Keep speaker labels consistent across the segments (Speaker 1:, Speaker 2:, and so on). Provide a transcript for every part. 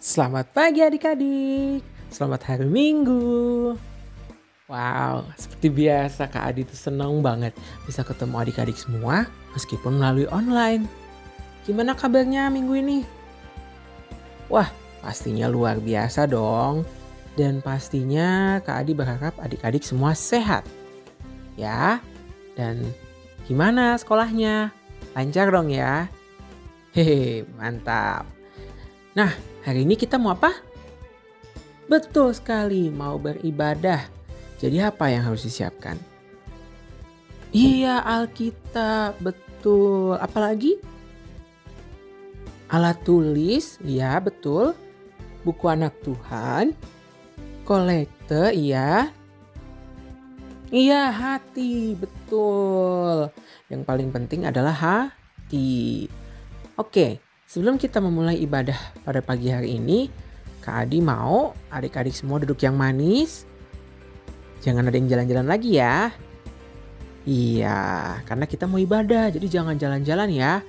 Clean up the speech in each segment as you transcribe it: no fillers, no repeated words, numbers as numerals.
Speaker 1: Selamat pagi adik-adik, selamat hari Minggu. Wow, seperti biasa Kak Adi tuh senang banget bisa ketemu adik-adik semua meskipun melalui online. Gimana kabarnya minggu ini? Wah, pastinya luar biasa dong. Dan pastinya Kak Adi berharap adik-adik semua sehat. Ya, dan gimana sekolahnya? Lancar dong ya? Hehe, mantap. Nah, hari ini kita mau apa? Betul sekali, mau beribadah. Jadi apa yang harus disiapkan? Iya, Alkitab, betul. Apalagi? Alat tulis, iya betul. Buku anak Tuhan. Kolekte, iya. Iya, hati, betul. Yang paling penting adalah hati. Oke, sebelum kita memulai ibadah pada pagi hari ini, Kak Adi mau adik-adik semua duduk yang manis. Jangan ada yang jalan-jalan lagi ya. Iya, karena kita mau ibadah, jadi jangan jalan-jalan ya.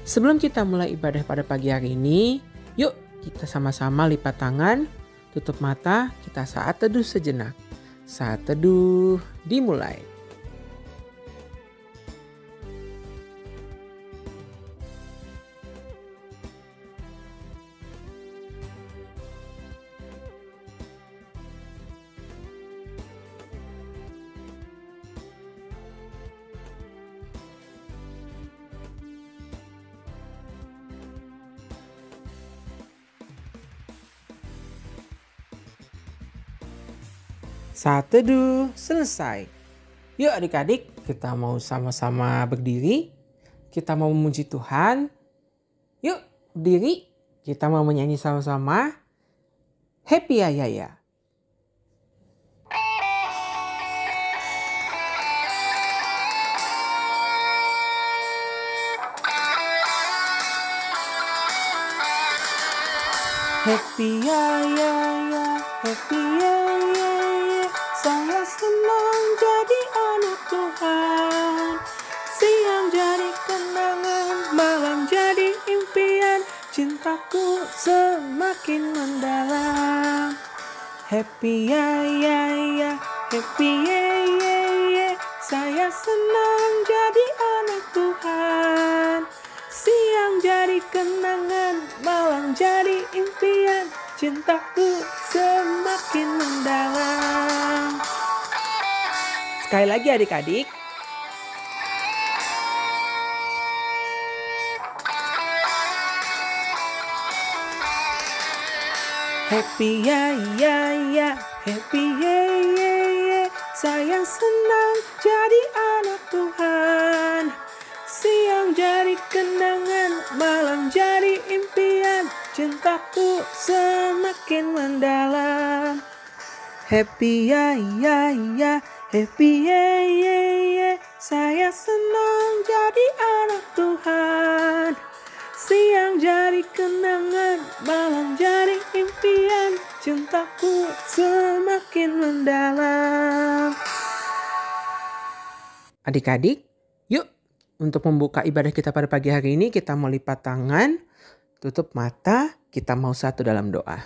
Speaker 1: Sebelum kita mulai ibadah pada pagi hari ini, yuk kita sama-sama lipat tangan, tutup mata, kita saat teduh sejenak. Saat teduh dimulai. Saat teduh selesai. Yuk adik-adik, kita mau sama-sama berdiri. Kita mau memuji Tuhan. Yuk berdiri, kita mau menyanyi sama-sama. Happy ya ya ya. Happy ya ya ya, happy ya ya ya. Saya senang jadi anak Tuhan. Siang jadi kenangan, malam jadi impian. Cintaku semakin mendalam. Happy ya ya ya, happy ya ya ya. Saya senang jadi anak Tuhan. Siang jadi kenangan, malam jadi impian. Cintaku semakin mendalam. Sekali lagi adik-adik. Happy ya ya ya, happy ya ya ya. Saya senang jadi anak Tuhan. Siang jadi kenangan, malam jadi impian. Cintaku semakin mendalam. Happy ya ya ya, happy ya ya ya. Saya senang jadi anak Tuhan. Siang jadi kenangan, malam jadi impian. Cintaku semakin mendalam. Adik-adik, yuk untuk membuka ibadah kita pada pagi hari ini kita mau lipat tangan, tutup mata, kita mau satu dalam doa.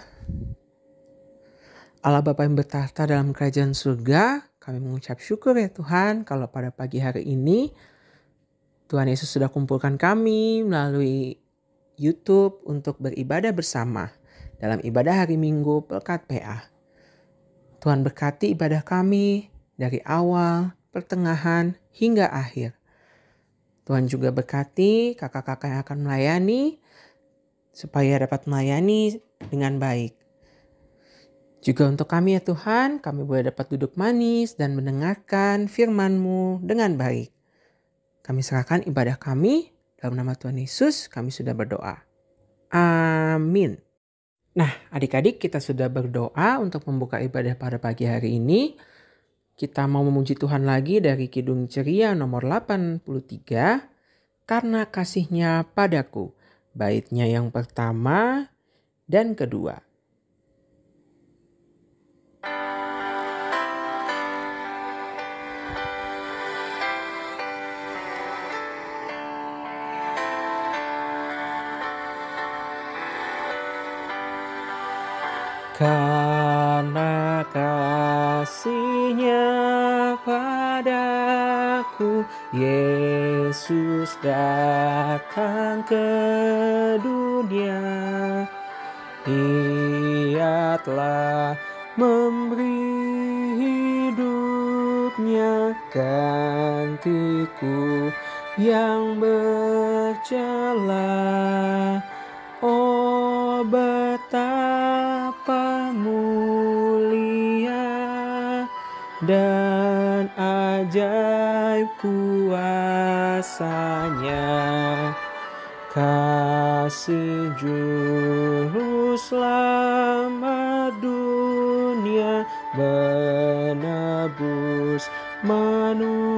Speaker 1: Allah Bapa yang bertahta dalam kerajaan surga, kami mengucap syukur ya Tuhan kalau pada pagi hari ini Tuhan Yesus sudah kumpulkan kami melalui YouTube untuk beribadah bersama dalam ibadah hari Minggu Pelkat PA. Tuhan berkati ibadah kami dari awal, pertengahan, hingga akhir. Tuhan juga berkati kakak-kakak yang akan melayani supaya dapat melayani dengan baik. Juga untuk kami ya Tuhan, kami boleh dapat duduk manis dan mendengarkan firman-Mu dengan baik. Kami serahkan ibadah kami, dalam nama Tuhan Yesus kami sudah berdoa. Amin. Nah adik-adik kita sudah berdoa untuk membuka ibadah pada pagi hari ini. Kita mau memuji Tuhan lagi dari Kidung Ceria nomor 83. Karena kasih-Nya padaku. Baitnya yang pertama dan kedua. Karena kasih-Nya padaku, Yesus datang ke dunia. Ia telah memberi hidupnya gantiku yang bercela. Oh, betapa mulia dan ajaib kuasa-Nya, kasih juru selamat dunia, menebus manusia.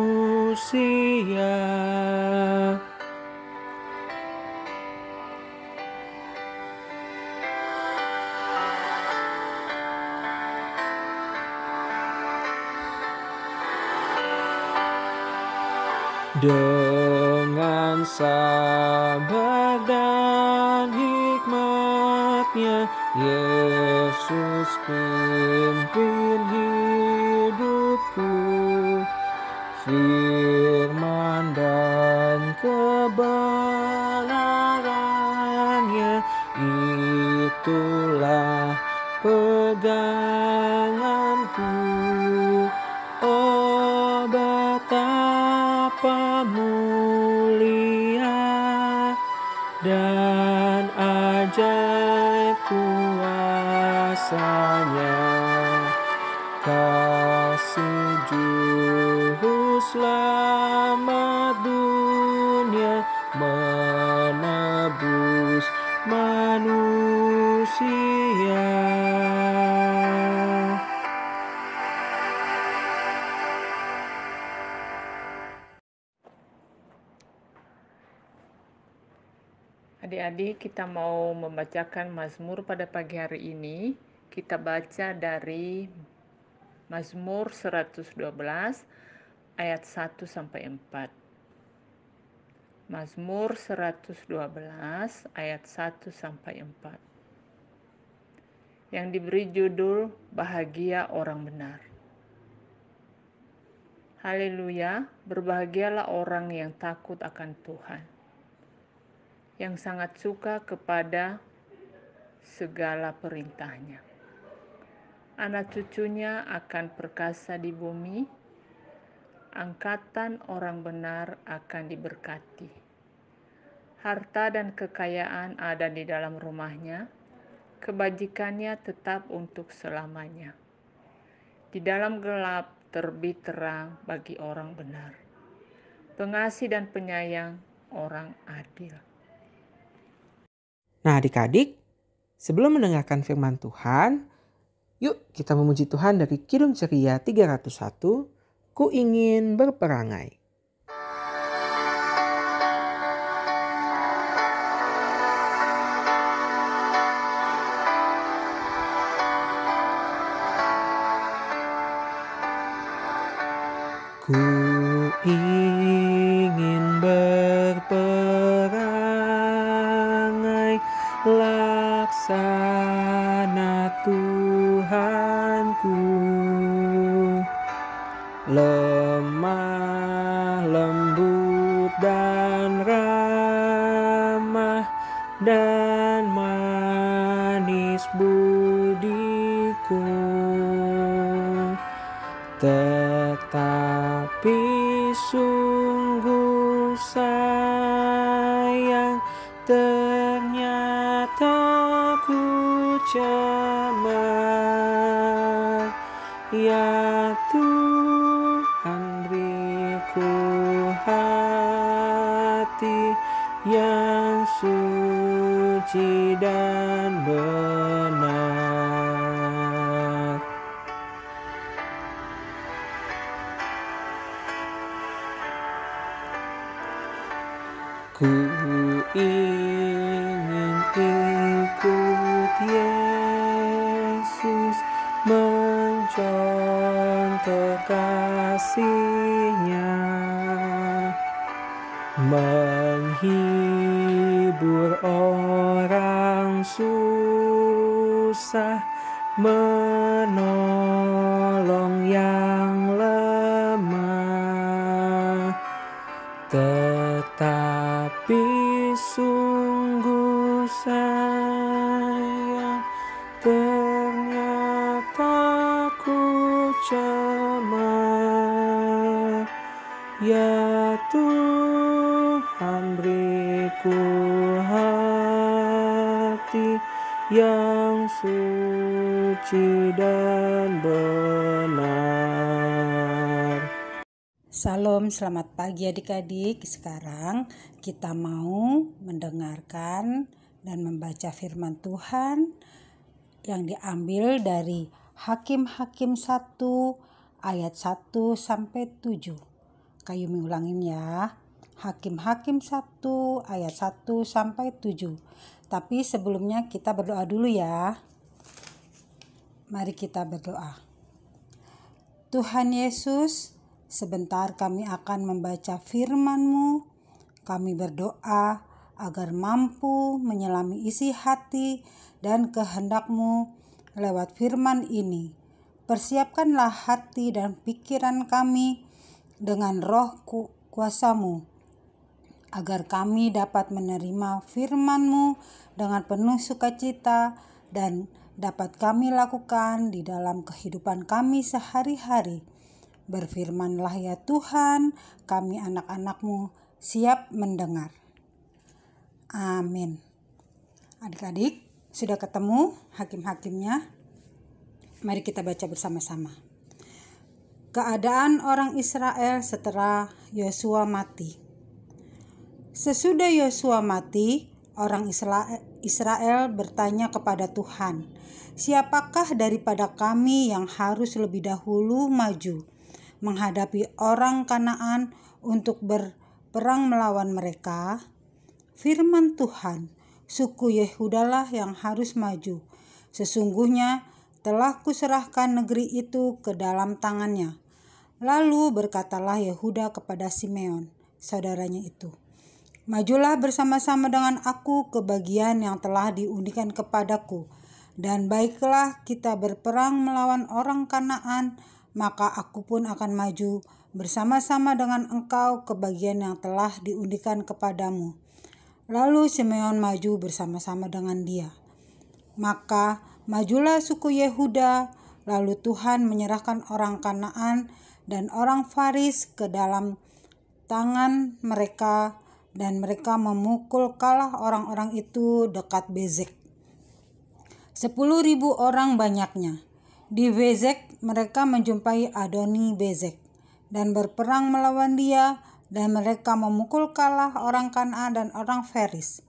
Speaker 1: Dengan sabar dan hikmat-Nya, Yesus pimpin hidupku. Firman dan kebenaran-Nya, itulah peganganku. Oh, betapa mulia dan ajaib kuasa-Nya, kasih juru selamat dunia, menebus manusia.
Speaker 2: Adik-adik, kita mau membacakan Mazmur pada pagi hari ini. Kita baca dari Mazmur 112 ayat 1 sampai 4. Mazmur 112 ayat 1 sampai 4. Yang diberi judul Bahagia Orang Benar. Haleluya, berbahagialah orang yang takut akan Tuhan, yang sangat suka kepada segala perintah-Nya. Anak cucunya akan perkasa di bumi, angkatan orang benar akan diberkati. Harta dan kekayaan ada di dalam rumahnya, kebajikannya tetap untuk selamanya. Di dalam gelap terbit terang bagi orang benar, pengasih dan penyayang orang adil.
Speaker 1: Nah, adik-adik, sebelum mendengarkan firman Tuhan, yuk kita memuji Tuhan dari Kidung Ceria 301, Ku Ingin Berperangai. Ku ingin berperangai laksana Tuhanku, lemah lembut dan ramah dan manis budiku, tetapi sungguh sayang ternyata ku cemar. Ya Tuhan, beriku hati yang suci dan benar. Ku ingin ikut Yesus, mencontoh kasih-Nya, menghibur orang susah menolong yang lemah. Tetapi sungguh sayang, ternyata ku cemar. Ya Tuhan, beriku hati yang suci dan benar.
Speaker 3: Salam, selamat pagi adik-adik. Sekarang kita mau mendengarkan dan membaca firman Tuhan yang diambil dari Hakim-Hakim 1 ayat 1 sampai 7. Kayumi ulangin ya. Hakim-Hakim 1 ayat 1 sampai 7. Tapi sebelumnya kita berdoa dulu ya. Mari kita berdoa. Tuhan Yesus, sebentar kami akan membaca firman-Mu. Kami berdoa agar mampu menyelami isi hati dan kehendak-Mu lewat firman ini. Persiapkanlah hati dan pikiran kami dengan roh kuasa-Mu, agar kami dapat menerima firman-Mu dengan penuh sukacita dan dapat kami lakukan di dalam kehidupan kami sehari-hari. Berfirmanlah ya Tuhan, kami anak-anak-Mu siap mendengar. Amin. Adik-adik, sudah ketemu hakim-hakimnya? Mari kita baca bersama-sama. Keadaan orang Israel setelah Yosua mati. Sesudah Yosua mati, orang Israel bertanya kepada Tuhan, "Siapakah daripada kami yang harus lebih dahulu maju menghadapi orang Kanaan untuk berperang melawan mereka?" Firman Tuhan, "Suku Yehudalah yang harus maju. Sesungguhnya telah kuserahkan negeri itu ke dalam tangannya." Lalu berkatalah Yehuda kepada Simeon, saudaranya itu, "Majulah bersama-sama dengan aku ke bagian yang telah diundikan kepadaku. Dan baiklah kita berperang melawan orang Kanaan, maka aku pun akan maju bersama-sama dengan engkau ke bagian yang telah diundikan kepadamu." Lalu Simeon maju bersama-sama dengan dia. Maka majulah suku Yehuda, lalu Tuhan menyerahkan orang Kanaan dan orang Faris ke dalam tangan mereka, dan mereka memukul kalah orang-orang itu dekat Bezek. 10.000 orang banyaknya. Di Bezek mereka menjumpai Adoni Bezek dan berperang melawan dia, dan mereka memukul kalah orang Kanaan dan orang Faris.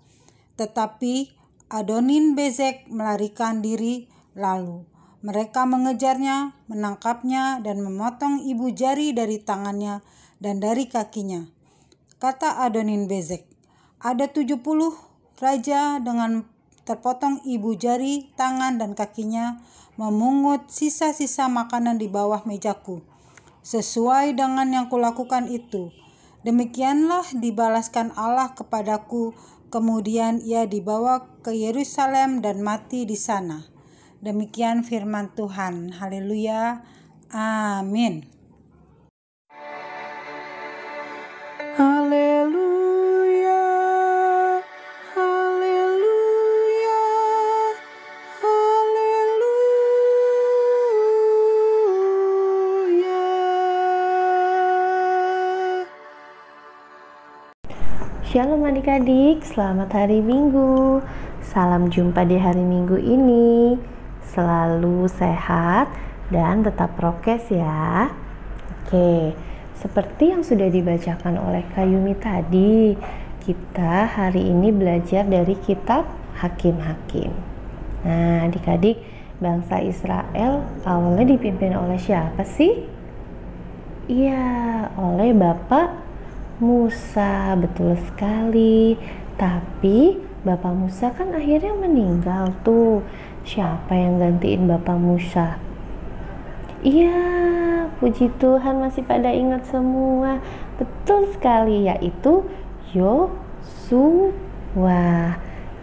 Speaker 3: Tetapi Adonin Bezek melarikan diri, lalu mereka mengejarnya, menangkapnya, dan memotong ibu jari dari tangannya dan dari kakinya. Kata Adonin Bezek, "Ada 70 raja dengan terpotong ibu jari, tangan, dan kakinya memungut sisa-sisa makanan di bawah mejaku. Sesuai dengan yang kulakukan itu, demikianlah dibalaskan Allah kepadaku." Kemudian ia dibawa ke Yerusalem dan mati di sana. Demikian firman Tuhan. Haleluya. Amin.
Speaker 1: Haleluya, haleluya, haleluya.
Speaker 4: Shalom adik-adik, selamat hari Minggu. Salam jumpa di hari Minggu ini. Selalu sehat dan tetap prokes ya. Oke, seperti yang sudah dibacakan oleh Kayumi tadi, kita hari ini belajar dari kitab Hakim-Hakim. Nah, adik-adik, bangsa Israel awalnya dipimpin oleh siapa sih? Iya, oleh Bapak Musa, betul sekali. Tapi Bapak Musa kan akhirnya meninggal tuh. Siapa yang gantiin Bapak Musa? Iya, puji Tuhan masih pada ingat semua. Betul sekali, yaitu Yosua.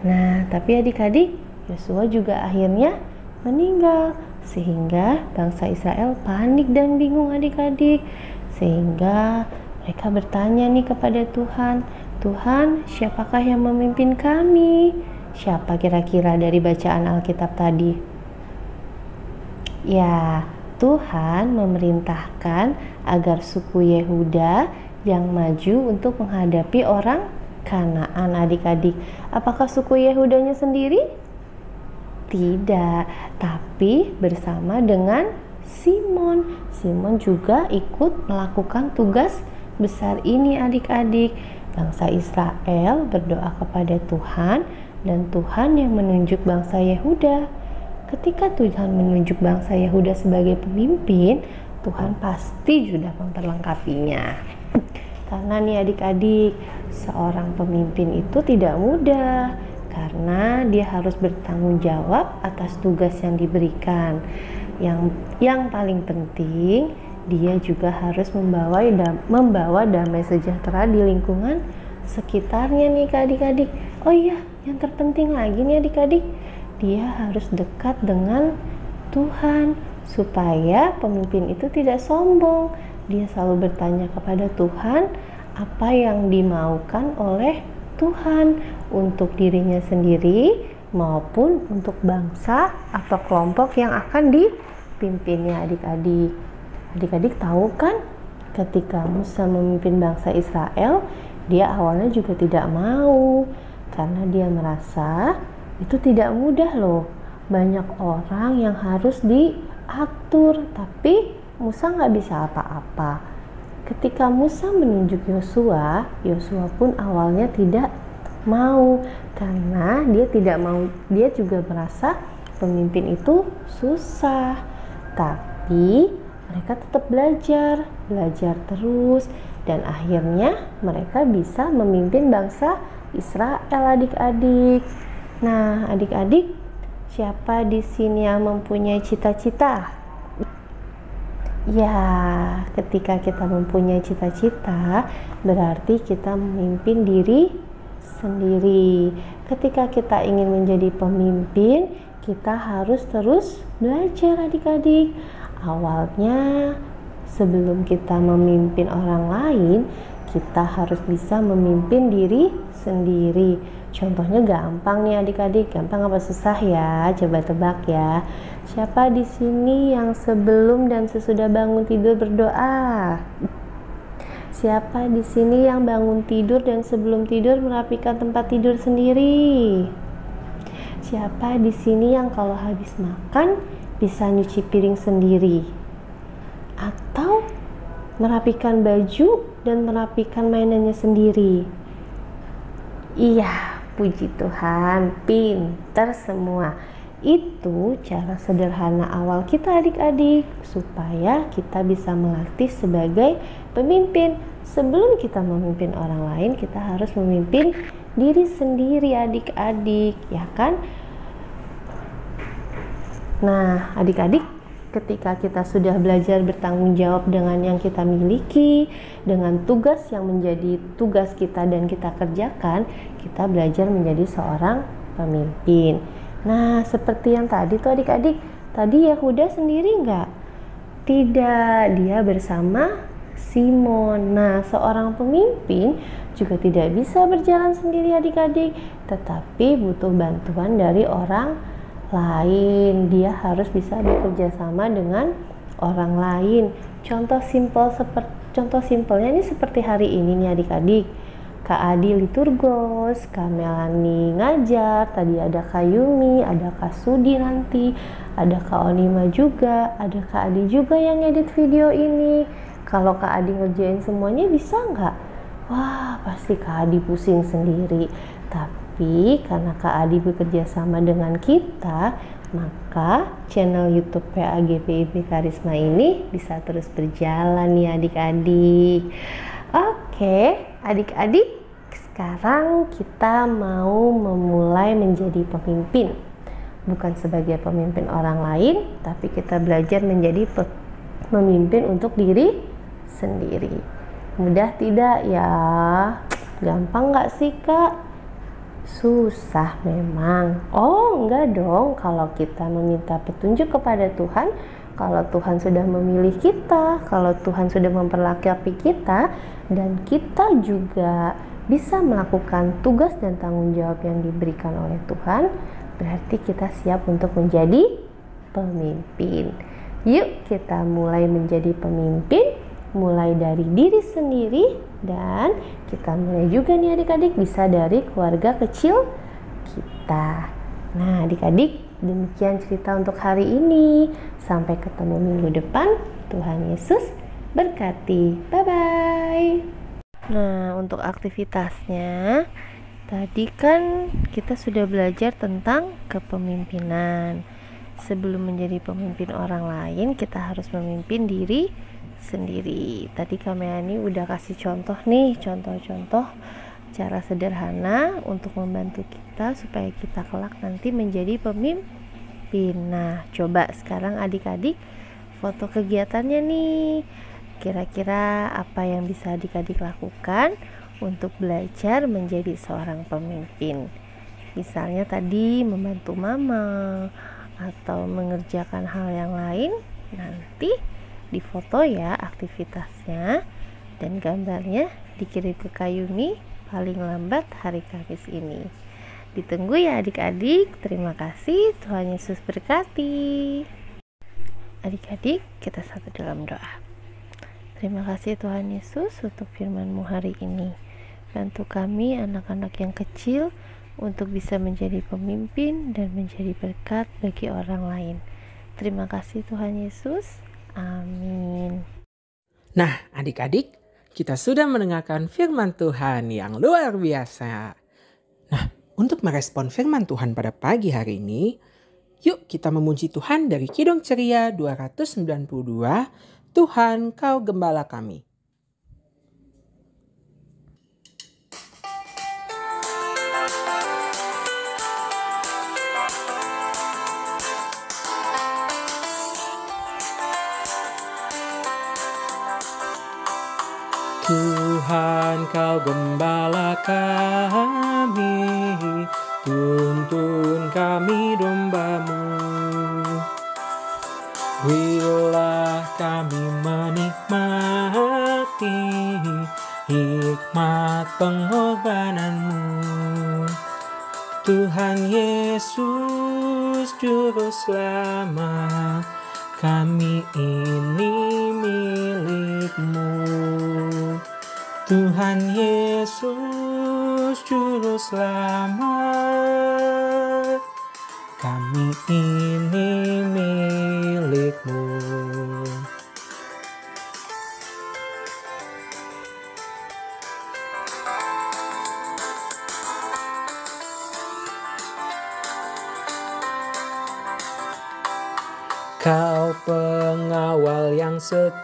Speaker 4: Nah, tapi adik-adik, Yosua juga akhirnya meninggal. Sehingga bangsa Israel panik dan bingung adik-adik. Sehingga mereka bertanya nih kepada Tuhan, Tuhan, siapakah yang memimpin kami? Siapa kira-kira dari bacaan Alkitab tadi? Ya, Tuhan memerintahkan agar suku Yehuda yang maju untuk menghadapi orang Kanaan adik-adik. Apakah suku Yehudanya sendiri? Tidak, tapi bersama dengan Simon. Simon juga ikut melakukan tugas besar ini adik-adik. Bangsa Israel berdoa kepada Tuhan dan Tuhan yang menunjuk bangsa Yehuda. Ketika Tuhan menunjuk bangsa Yehuda sebagai pemimpin, Tuhan pasti sudah memperlengkapinya. Karena nih adik-adik, seorang pemimpin itu tidak mudah karena dia harus bertanggung jawab atas tugas yang diberikan. Yang paling penting, dia juga harus membawa damai sejahtera di lingkungan sekitarnya nih adik-adik. Oh iya, yang terpenting lagi nih adik-adik, dia harus dekat dengan Tuhan supaya pemimpin itu tidak sombong. Dia selalu bertanya kepada Tuhan apa yang dimaukan oleh Tuhan untuk dirinya sendiri maupun untuk bangsa atau kelompok yang akan dipimpinnya adik-adik. Adik-adik tahu kan, ketika Musa memimpin bangsa Israel, dia awalnya juga tidak mau karena dia merasa itu tidak mudah loh. Banyak orang yang harus diatur, tapi Musa nggak bisa apa-apa. Ketika Musa menunjuk Yosua, Yosua pun awalnya tidak mau karena dia juga merasa pemimpin itu susah. Tapi mereka tetap belajar terus dan akhirnya mereka bisa memimpin bangsa Israel adik-adik. Nah, adik-adik, siapa di sini yang mempunyai cita-cita? Ya, ketika kita mempunyai cita-cita, berarti kita memimpin diri sendiri. Ketika kita ingin menjadi pemimpin, kita harus terus belajar adik-adik. Awalnya, sebelum kita memimpin orang lain, kita harus bisa memimpin diri sendiri. Contohnya gampang nih adik-adik, gampang apa susah ya? Coba tebak ya. Siapa di sini yang sebelum dan sesudah bangun tidur berdoa? Siapa di sini yang bangun tidur dan sebelum tidur merapikan tempat tidur sendiri? Siapa di sini yang kalau habis makan bisa nyuci piring sendiri? Atau merapikan baju dan merapikan mainannya sendiri? Iya, puji Tuhan, pintar semua. Itu cara sederhana awal kita adik-adik, supaya kita bisa melatih sebagai pemimpin. Sebelum kita memimpin orang lain, kita harus memimpin diri sendiri adik-adik, ya kan? Nah, adik-adik, ketika kita sudah belajar bertanggung jawab dengan yang kita miliki, dengan tugas yang menjadi tugas kita dan kita kerjakan, kita belajar menjadi seorang pemimpin. Nah, seperti yang tadi tuh adik-adik, tadi Yehuda sendiri enggak? Tidak, dia bersama Simon. Nah, seorang pemimpin juga tidak bisa berjalan sendiri adik-adik, tetapi butuh bantuan dari orang lain. Dia harus bisa bekerja sama dengan orang lain. Contoh simpelnya ini seperti hari ini nih adik-adik. Kak Adi liturgos, Kak Melani ngajar, tadi ada Kak Yumi, ada Kak Sudi nanti, ada Kak Onima juga, ada Kak Adi juga yang ngedit video ini. Kalau Kak Adi ngerjain semuanya bisa nggak? Wah, pasti Kak Adi pusing sendiri. Tapi karena Kak Adi bekerja sama dengan kita, maka channel YouTube PAGPIB Karisma ini bisa terus berjalan ya adik-adik. Oke, adik-adik, sekarang kita mau memulai menjadi pemimpin. Bukan sebagai pemimpin orang lain, tapi kita belajar menjadi pemimpin untuk diri sendiri. Mudah tidak ya? Gampang nggak sih Kak? Susah memang. Oh, enggak dong. Kalau kita meminta petunjuk kepada Tuhan, kalau Tuhan sudah memilih kita, kalau Tuhan sudah memperlengkapi kita, dan kita juga bisa melakukan tugas dan tanggung jawab yang diberikan oleh Tuhan, berarti kita siap untuk menjadi pemimpin. Yuk kita mulai menjadi pemimpin, mulai dari diri sendiri, dan kita mulai juga nih adik-adik bisa dari keluarga kecil kita. Nah adik-adik, demikian cerita untuk hari ini. Sampai ketemu minggu depan. Tuhan Yesus berkati. Bye-bye. Nah untuk aktivitasnya, tadi kan kita sudah belajar tentang kepemimpinan. Sebelum menjadi pemimpin orang lain, kita harus memimpin diri sendiri. Tadi Kameani udah kasih contoh nih, contoh-contoh cara sederhana untuk membantu kita supaya kita kelak nanti menjadi pemimpin. Nah, coba sekarang adik-adik foto kegiatannya nih. Kira-kira apa yang bisa adik-adik lakukan untuk belajar menjadi seorang pemimpin? Misalnya tadi membantu mama atau mengerjakan hal yang lain. Nanti difoto ya aktivitasnya dan gambarnya dikirim ke Kayuni paling lambat hari Kamis ini. Ditunggu ya adik-adik. Terima kasih. Tuhan Yesus berkati. Adik-adik, kita satu dalam doa. Terima kasih Tuhan Yesus untuk firman-Mu hari ini. Bantu kami anak-anak yang kecil untuk bisa menjadi pemimpin dan menjadi berkat bagi orang lain. Terima kasih Tuhan Yesus. Amin.
Speaker 1: Nah, adik-adik, kita sudah mendengarkan firman Tuhan yang luar biasa. Nah, untuk merespon firman Tuhan pada pagi hari ini, yuk kita memuji Tuhan dari Kidung Ceria 292, Tuhan Kau Gembala Kami. Tuhan Kau Gembala kami, tuntun kami domba-Mu. Berilah kami menikmati hikmat pengorbanan-Mu. Tuhan Yesus Juru Selamat, kami ini milik-Mu. Tuhan Yesus Juru Selamat, kami ini milik-Mu. Kau pengawal yang setia,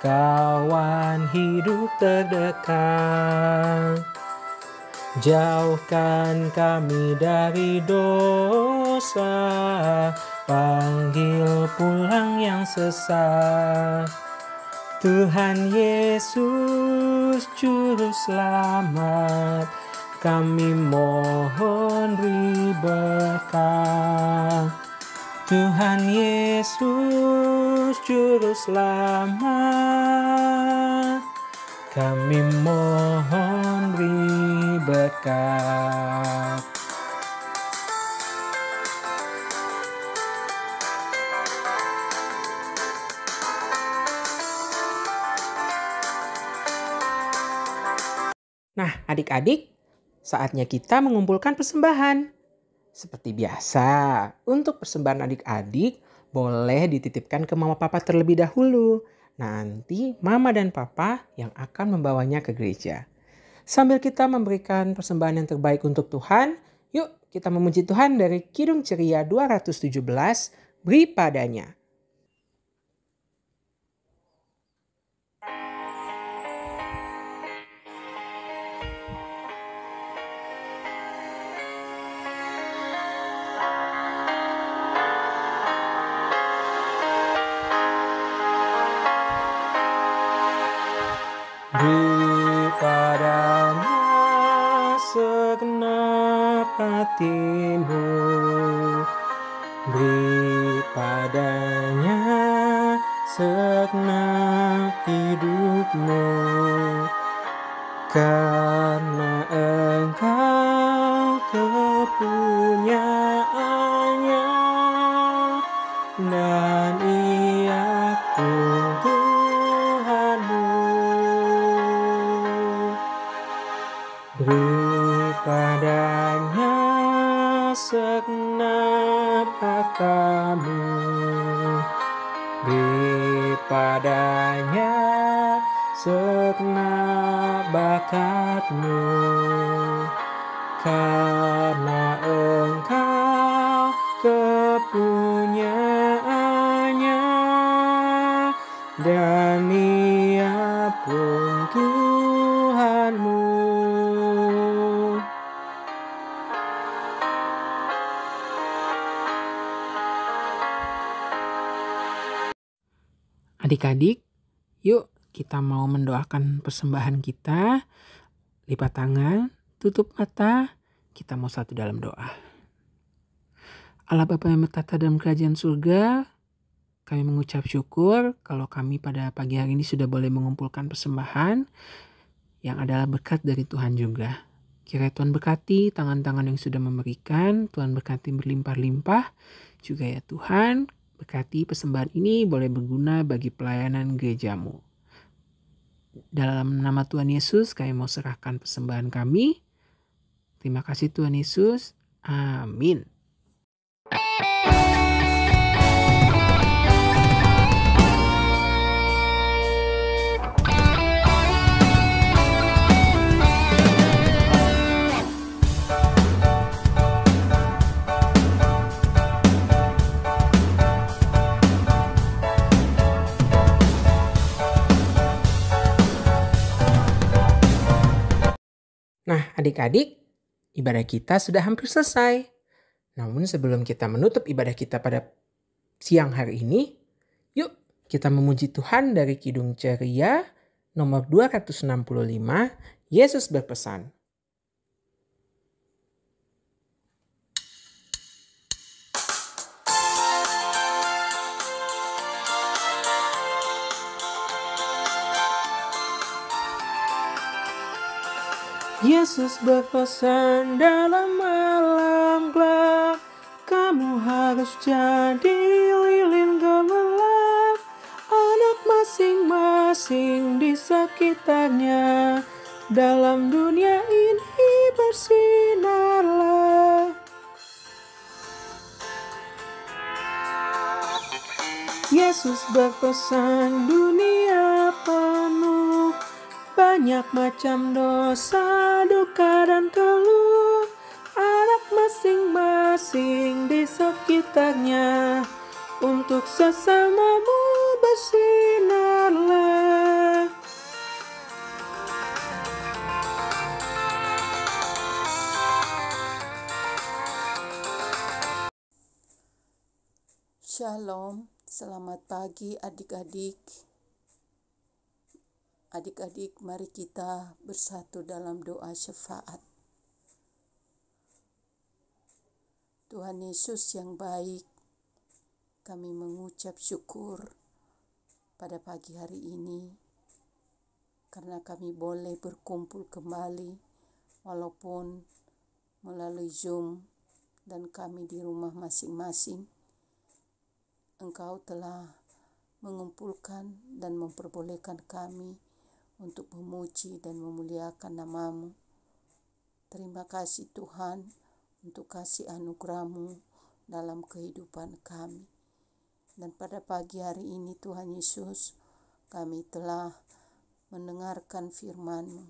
Speaker 1: kawan hidup terdekat. Jauhkan kami dari dosa, panggil pulang yang sesat. Tuhan Yesus Juru Selamat, kami mohon beri berkat. Tuhan Yesus Juru Selamat, kami mohon beri berkat. Nah, adik-adik, saatnya kita mengumpulkan persembahan. Seperti biasa, untuk persembahan adik-adik boleh dititipkan ke mama papa terlebih dahulu. Nanti mama dan papa yang akan membawanya ke gereja. Sambil kita memberikan persembahan yang terbaik untuk Tuhan, yuk kita memuji Tuhan dari Kidung Ceria 217, Beri Padanya. Beri padanya kasih-Mu. Beri padanya segenap hidup-Mu, karena Engkau kepunyaannya, dan Ia pun Tuhan-Mu. Beri padanya segenap harta-Mu, beri padanya segenap bakat-Mu, karena Engkau kepunyaannya, dan Ia pun Tuhan-Mu. Adik-adik, yuk kita mau mendoakan persembahan kita. Lipat tangan, tutup mata, kita mau satu dalam doa. Allah Bapa yang bertata dalam kerajaan surga, kami mengucap syukur kalau kami pada pagi hari ini sudah boleh mengumpulkan persembahan yang adalah berkat dari Tuhan juga. Kiranya Tuhan berkati tangan-tangan yang sudah memberikan, Tuhan berkati berlimpah-limpah juga ya Tuhan. Berkati persembahan ini boleh berguna bagi pelayanan gereja-Mu. Dalam nama Tuhan Yesus kami mau serahkan persembahan kami. Terima kasih Tuhan Yesus. Amin. Nah, adik-adik, ibadah kita sudah hampir selesai. Namun sebelum kita menutup ibadah kita pada siang hari ini, yuk kita memuji Tuhan dari Kidung Ceria nomor 265, Yesus berpesan. Yesus berpesan dalam malam gelap, kamu harus jadi lilin gemerlap. Anak masing-masing di sekitarnya, dalam dunia ini bersinarlah. Yesus berpesan dunia penuh banyak macam dosa, duka dan keluh. Anak masing-masing di sekitarnya, untuk sesamamu bersinarlah.
Speaker 5: Shalom, selamat pagi adik-adik. Adik-adik, mari kita bersatu dalam doa syafaat. Tuhan Yesus yang baik, kami mengucap syukur pada pagi hari ini karena kami boleh berkumpul kembali walaupun melalui Zoom dan kami di rumah masing-masing. Engkau telah mengumpulkan dan memperbolehkan kami untuk memuji dan memuliakan nama-Mu. Terima kasih Tuhan untuk kasih anugerah-Mu dalam kehidupan kami. Dan pada pagi hari ini Tuhan Yesus, kami telah mendengarkan firman-Mu.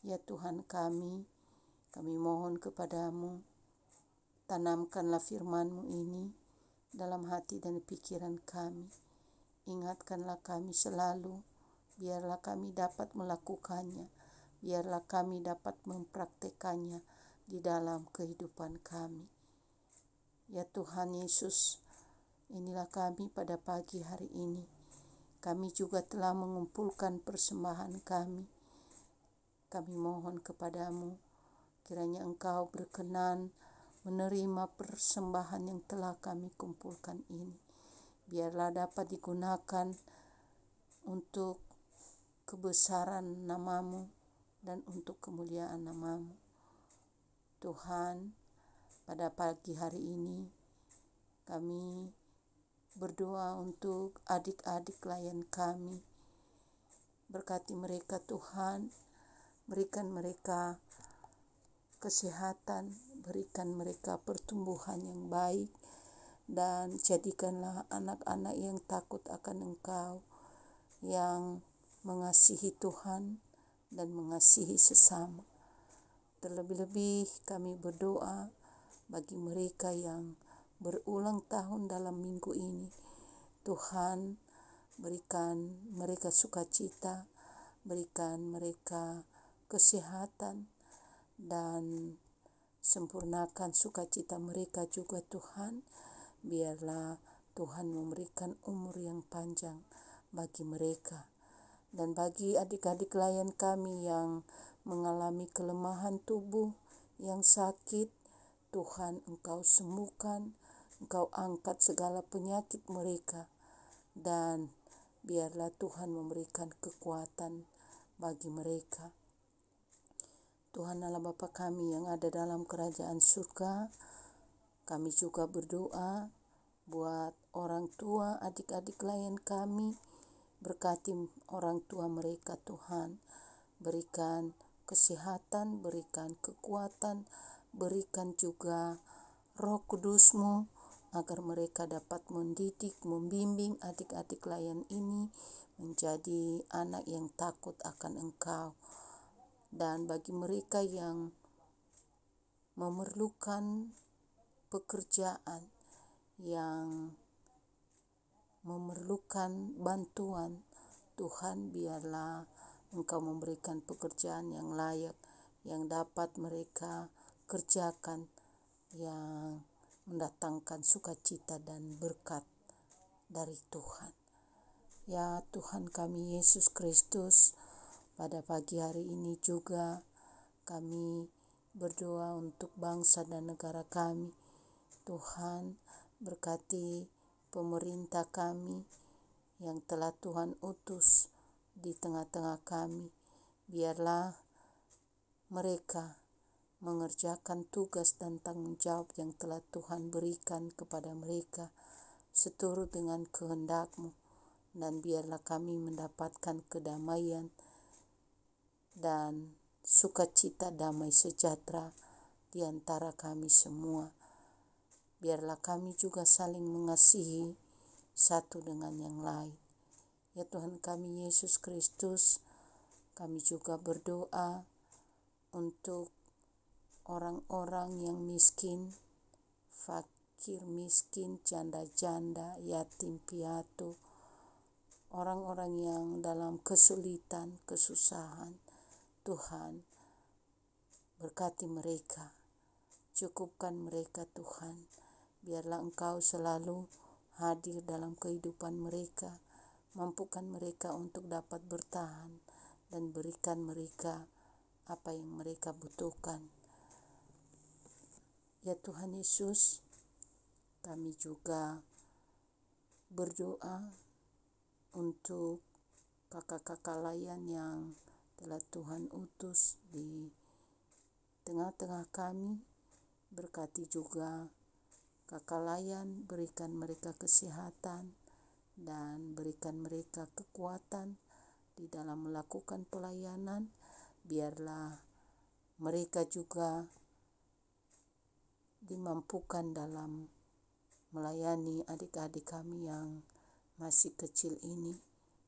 Speaker 5: Ya Tuhan kami mohon kepada-Mu, tanamkanlah firman-Mu ini dalam hati dan pikiran kami. Ingatkanlah kami selalu, biarlah kami dapat melakukannya, biarlah kami dapat mempraktekannya di dalam kehidupan kami. Ya Tuhan Yesus, inilah kami pada pagi hari ini. Kami juga telah mengumpulkan persembahan kami. Kami mohon kepada-Mu, kiranya Engkau berkenan menerima persembahan yang telah kami kumpulkan ini. Biarlah dapat digunakan untuk kebesaran nama-Mu dan untuk kemuliaan nama-Mu. Tuhan, pada pagi hari ini kami berdoa untuk adik-adik klien kami. Berkati mereka Tuhan, berikan mereka kesehatan, berikan mereka pertumbuhan yang baik, dan jadikanlah anak-anak yang takut akan Engkau, yang mengasihi Tuhan dan mengasihi sesama. Terlebih-lebih kami berdoa bagi mereka yang berulang tahun dalam minggu ini. Tuhan, berikan mereka sukacita, berikan mereka kesehatan, dan sempurnakan sukacita mereka juga Tuhan. Biarlah Tuhan memberikan umur yang panjang bagi mereka. Dan bagi adik-adik klien kami yang mengalami kelemahan tubuh, yang sakit, Tuhan Engkau sembuhkan, Engkau angkat segala penyakit mereka. Dan biarlah Tuhan memberikan kekuatan bagi mereka. Tuhan Allah Bapa kami yang ada dalam kerajaan surga, kami juga berdoa buat orang tua adik-adik klien kami. Berkati orang tua mereka Tuhan, berikan kesehatan, berikan kekuatan, berikan juga Roh Kudus-Mu agar mereka dapat mendidik, membimbing adik-adik klien ini menjadi anak yang takut akan Engkau. Dan bagi mereka yang memerlukan pekerjaan, yang memerlukan bantuan, Tuhan biarlah Engkau memberikan pekerjaan yang layak, yang dapat mereka kerjakan, yang mendatangkan sukacita dan berkat dari Tuhan. Ya Tuhan kami Yesus Kristus, pada pagi hari ini juga kami berdoa untuk bangsa dan negara kami. Tuhan, berkati pemerintah kami yang telah Tuhan utus di tengah-tengah kami. Biarlah mereka mengerjakan tugas dan tanggung jawab yang telah Tuhan berikan kepada mereka seturut dengan kehendak-Mu. Dan biarlah kami mendapatkan kedamaian dan sukacita damai sejahtera di antara kami semua. Biarlah kami juga saling mengasihi satu dengan yang lain. Ya Tuhan kami Yesus Kristus, kami juga berdoa untuk orang-orang yang miskin, fakir miskin, janda-janda, yatim piatu, orang-orang yang dalam kesulitan, kesusahan. Tuhan, berkati mereka, cukupkan mereka Tuhan. Biarlah Engkau selalu hadir dalam kehidupan mereka, mampukan mereka untuk dapat bertahan dan berikan mereka apa yang mereka butuhkan. Ya Tuhan Yesus, kami juga berdoa untuk kakak-kakak layan yang telah Tuhan utus di tengah-tengah kami. Berkati juga kakak layan, berikan mereka kesehatan dan berikan mereka kekuatan di dalam melakukan pelayanan. Biarlah mereka juga dimampukan dalam melayani adik-adik kami yang masih kecil ini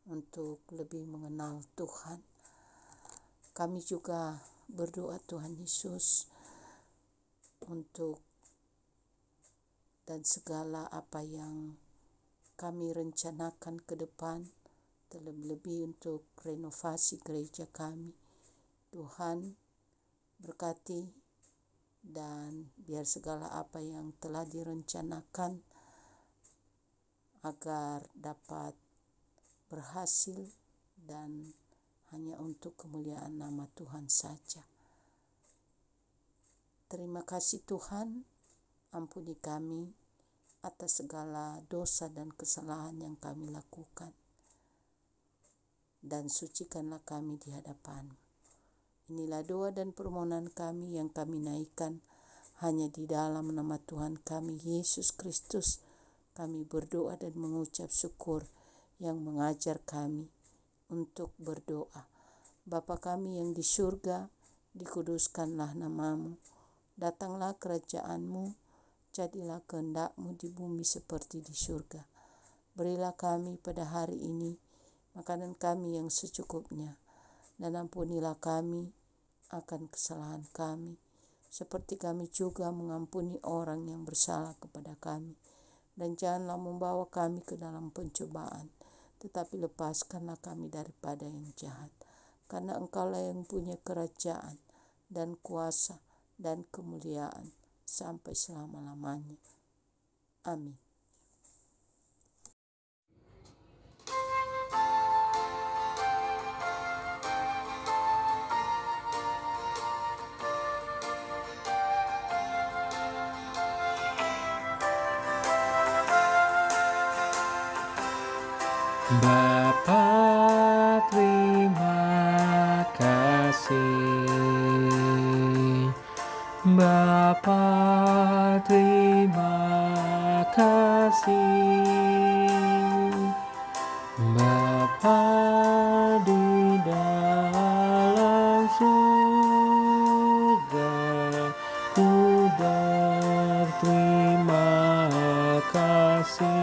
Speaker 5: untuk lebih mengenal Tuhan. Kami juga berdoa Tuhan Yesus untuk dan segala apa yang kami rencanakan ke depan, terlebih-lebih untuk renovasi gereja kami. Tuhan berkati dan biar segala apa yang telah direncanakan agar dapat berhasil dan hanya untuk kemuliaan nama Tuhan saja. Terima kasih Tuhan, Ampuni kami atas segala dosa dan kesalahan yang kami lakukan, dan sucikanlah kami di hadapan-Mu. Inilah doa dan permohonan kami yang kami naikkan hanya di dalam nama Tuhan kami Yesus Kristus. Kami berdoa dan mengucap syukur yang mengajar kami untuk berdoa. Bapa kami yang di surga, dikuduskanlah nama-Mu. Datanglah kerajaan-Mu, jadilah kehendak-Mu di bumi seperti di surga. Berilah kami pada hari ini makanan kami yang secukupnya, dan ampunilah kami akan kesalahan kami, seperti kami juga mengampuni orang yang bersalah kepada kami. Dan janganlah membawa kami ke dalam pencobaan, tetapi lepaskanlah kami daripada yang jahat. Karena Engkaulah yang punya kerajaan dan kuasa dan kemuliaan sampai selama-lamanya. Amin.
Speaker 1: Bapa, terima kasih. Bapa, terima kasih. Bapa di dalam surga, ku berterima kasih.